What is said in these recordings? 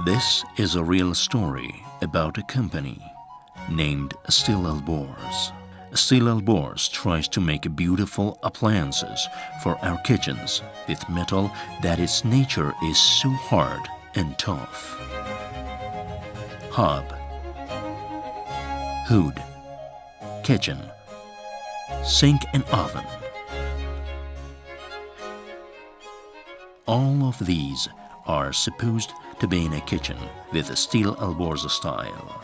This is a real story about a company named Alborz. Alborz tries to make beautiful appliances for our kitchens with metal that its nature is so hard and tough. Hob, hood, kitchen, sink and oven. All of these are supposed to be in a kitchen with a steel Alborz style.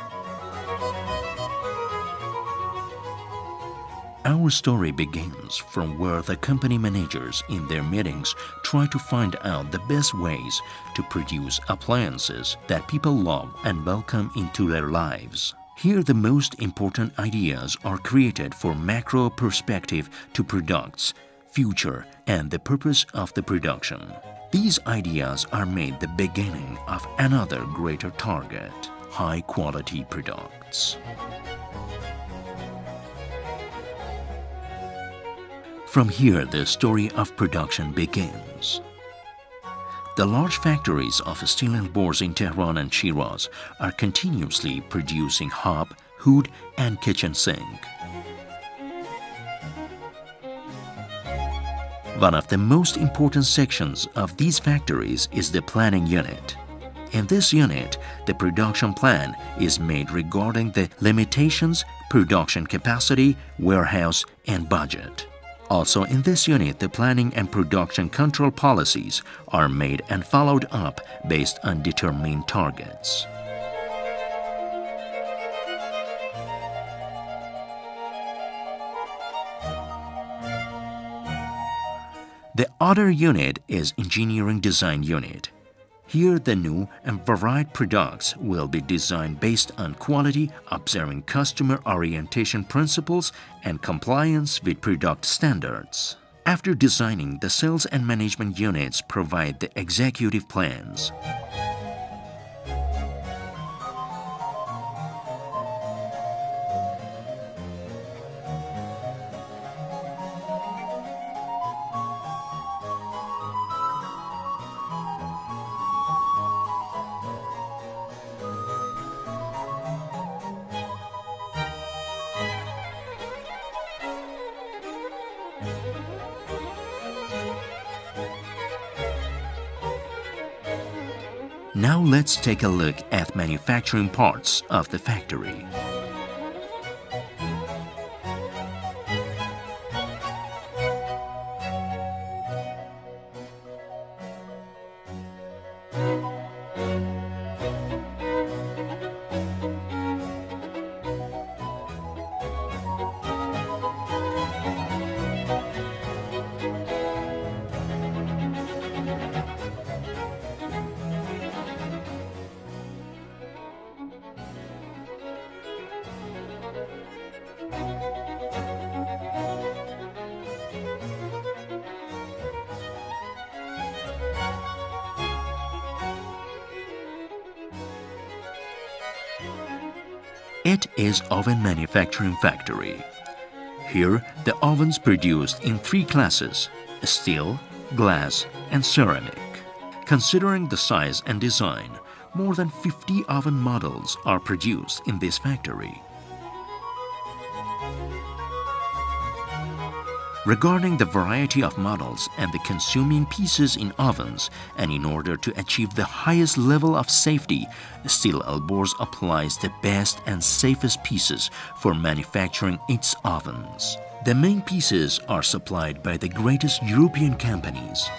Our story begins from where the company managers in their meetings try to find out the best ways to produce appliances that people love and welcome into their lives. Here the most important ideas are created for macro perspective to products, future, and the purpose of the production. These ideas are made the beginning of another greater target, high-quality products. From here, the story of production begins. The large factories of steel Alborz in Tehran and Shiraz are continuously producing hob, hood, and kitchen sink. One of the most important sections of these factories is the planning unit. In this unit, the production plan is made regarding the limitations, production capacity, warehouse, and budget. Also in this unit, the planning and production control policies are made and followed up based on determined targets. The other unit is Engineering Design Unit. Here the new and varied products will be designed based on quality, observing customer orientation principles and compliance with product standards. After designing, the sales and management units provide the executive plans. Now let's take a look at manufacturing parts of the factory. It is oven manufacturing factory. Here, the ovens produced in 3 classes: steel, glass, and ceramic. Considering the size and design, more than 50 oven models are produced in this factory. Regarding the variety of models and the consuming pieces in ovens, and in order to achieve the highest level of safety, Steel Alborz applies the best and safest pieces for manufacturing its ovens. The main pieces are supplied by the greatest European companies.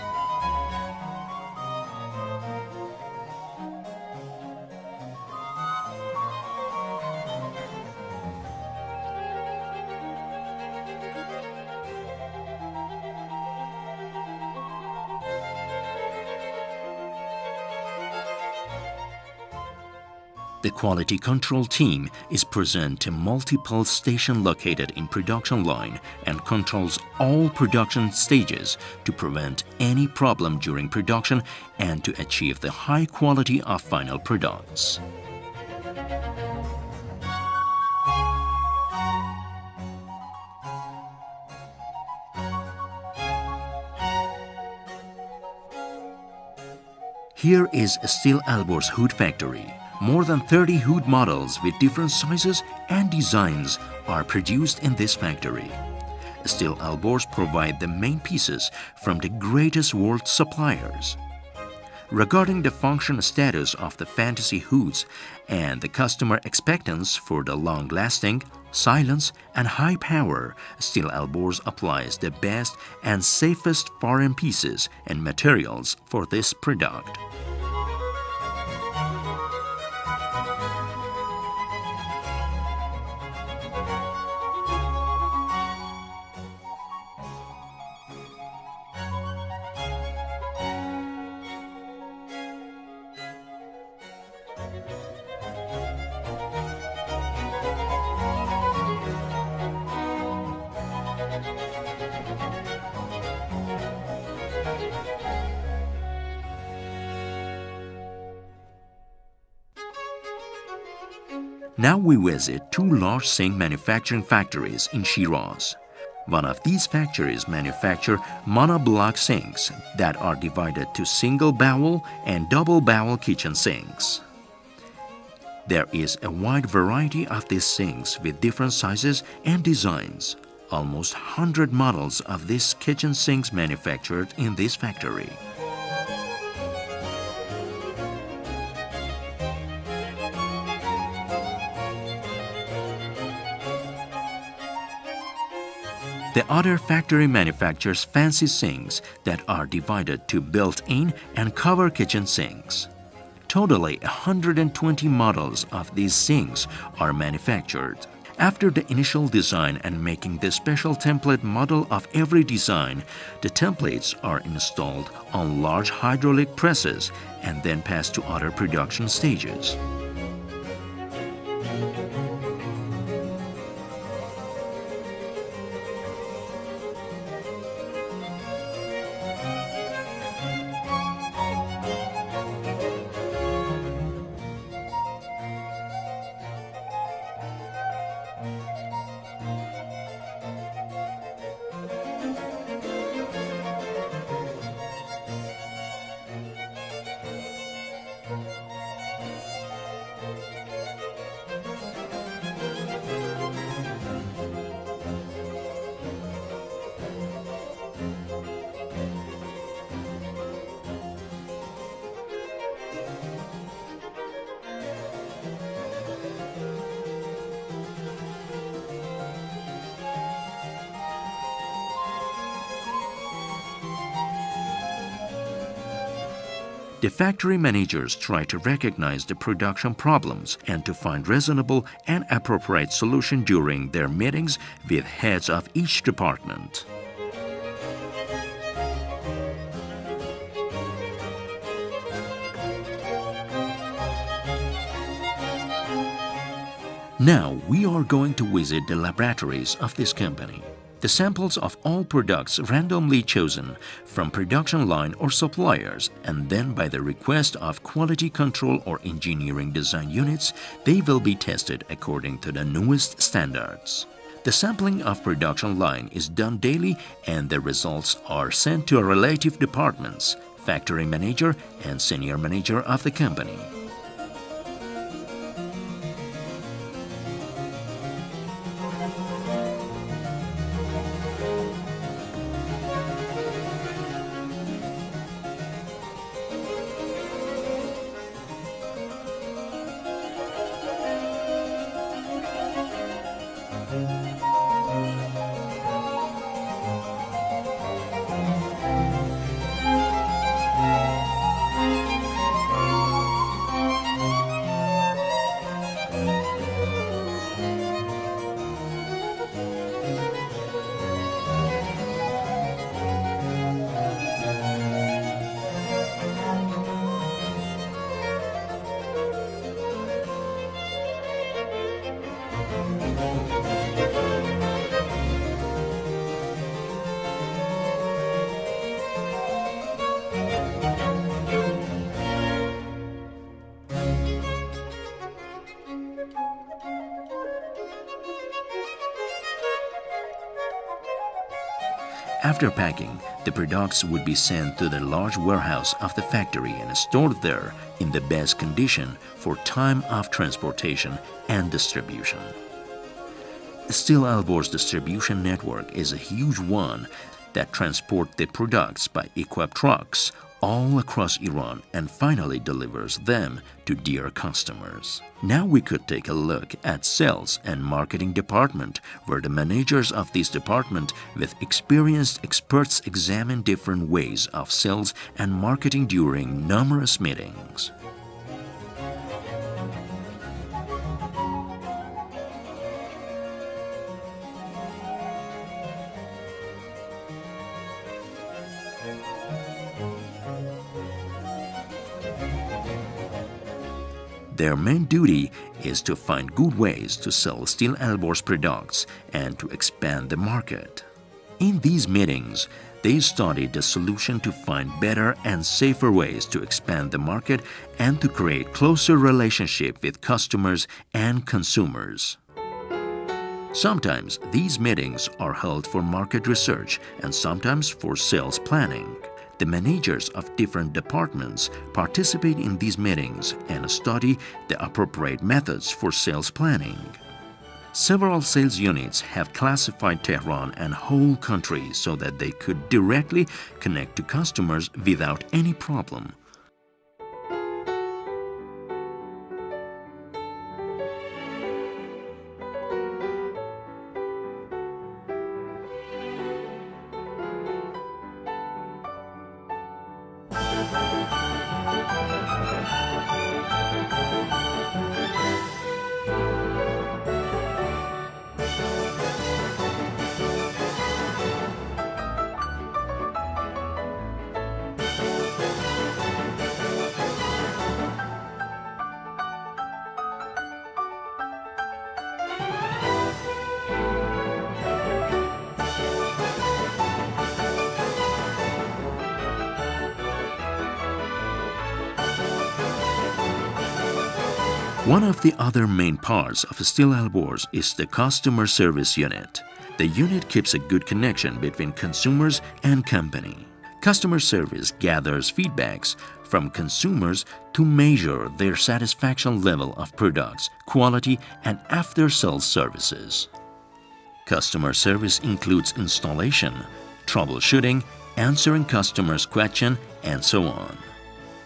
The quality control team is present to multiple stations located in production line and controls all production stages to prevent any problem during production and to achieve the high quality of final products. Here is still Alborz Hood Factory. More than 30 hood models with different sizes and designs are produced in this factory. Still Alborz provide the main pieces from the greatest world suppliers. Regarding the function status of the fantasy hoods and the customer expectance for the long-lasting, silence, and high power, Still Alborz applies the best and safest foreign pieces and materials for this product. Now we visit two large zinc manufacturing factories in Shiraz. One of these factories manufacture monoblock sinks that are divided to single bowel and double bowel kitchen sinks. There is a wide variety of these sinks with different sizes and designs. Almost 100 models of these kitchen sinks manufactured in this factory. The other factory manufactures fancy sinks that are divided to built-in and cover kitchen sinks. Totally 120 models of these sinks are manufactured. After the initial design and making the special template model of every design, the templates are installed on large hydraulic presses and then passed to other production stages. The factory managers try to recognize the production problems and to find reasonable and appropriate solution during their meetings with heads of each department. Now we are going to visit the laboratories of this company. The samples of all products randomly chosen from production line or suppliers, and then by the request of quality control or engineering design units, they will be tested according to the newest standards. The sampling of production line is done daily and the results are sent to relative departments, factory manager and senior manager of the company. After packing, the products would be sent to the large warehouse of the factory and stored there in the best condition for time of transportation and distribution. Still, Alborz distribution network is a huge one that transport the products by equipped trucks all across Iran and finally delivers them to their customers. Now we could take a look at sales and marketing department, where the managers of this department with experienced experts examine different ways of sales and marketing during numerous meetings. Their main duty is to find good ways to sell Still Alborz products and to expand the market. In these meetings, they studied the solution to find better and safer ways to expand the market and to create closer relationship with customers and consumers. Sometimes these meetings are held for market research and sometimes for sales planning. The managers of different departments participate in these meetings and study the appropriate methods for sales planning. Several sales units have classified Tehran and whole country so that they could directly connect to customers without any problem. One of the other main parts of Still Alborz is the customer service unit. The unit keeps a good connection between consumers and company. Customer service gathers feedbacks from consumers to measure their satisfaction level of products, quality, and after-sales services. Customer service includes installation, troubleshooting, answering customers' questions, and so on.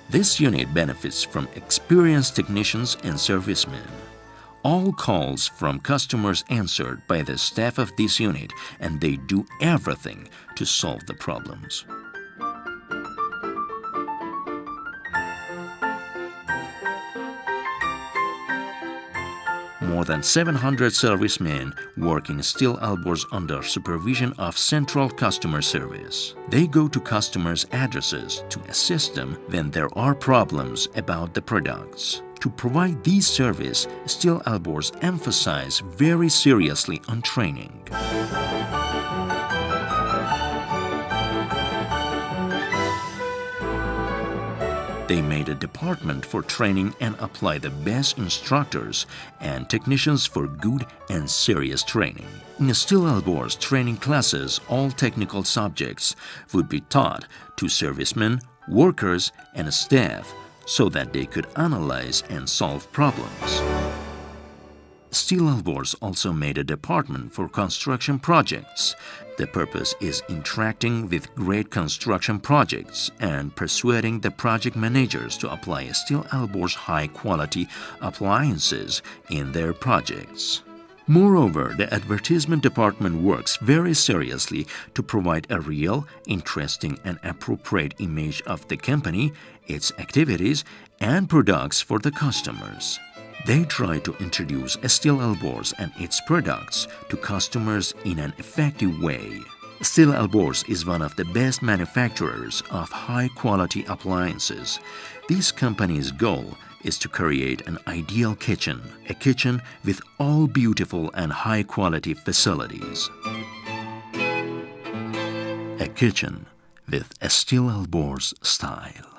This unit benefits from experienced technicians and servicemen. All calls from customers answered by the staff of this unit, and they do everything to solve the problems. More than 700 servicemen work in Still Alborz under supervision of Central Customer Service. They go to customers' addresses to assist them when there are problems about the products. To provide this service, Still Alborz emphasize very seriously on training. They made a department for training and apply the best instructors and technicians for good and serious training. In Still Alborz training classes, all technical subjects would be taught to servicemen, workers, and staff so that they could analyze and solve problems. Still Alborz also made a department for construction projects. The purpose is interacting with great construction projects and persuading the project managers to apply Still Alborz high-quality appliances in their projects. Moreover, the advertisement department works very seriously to provide a real, interesting, and appropriate image of the company, its activities, and products for the customers. They try to introduce Still Alborz and its products to customers in an effective way. Still Alborz is one of the best manufacturers of high-quality appliances. This company's goal is to create an ideal kitchen, a kitchen with all beautiful and high-quality facilities. A kitchen with a Still Alborz style.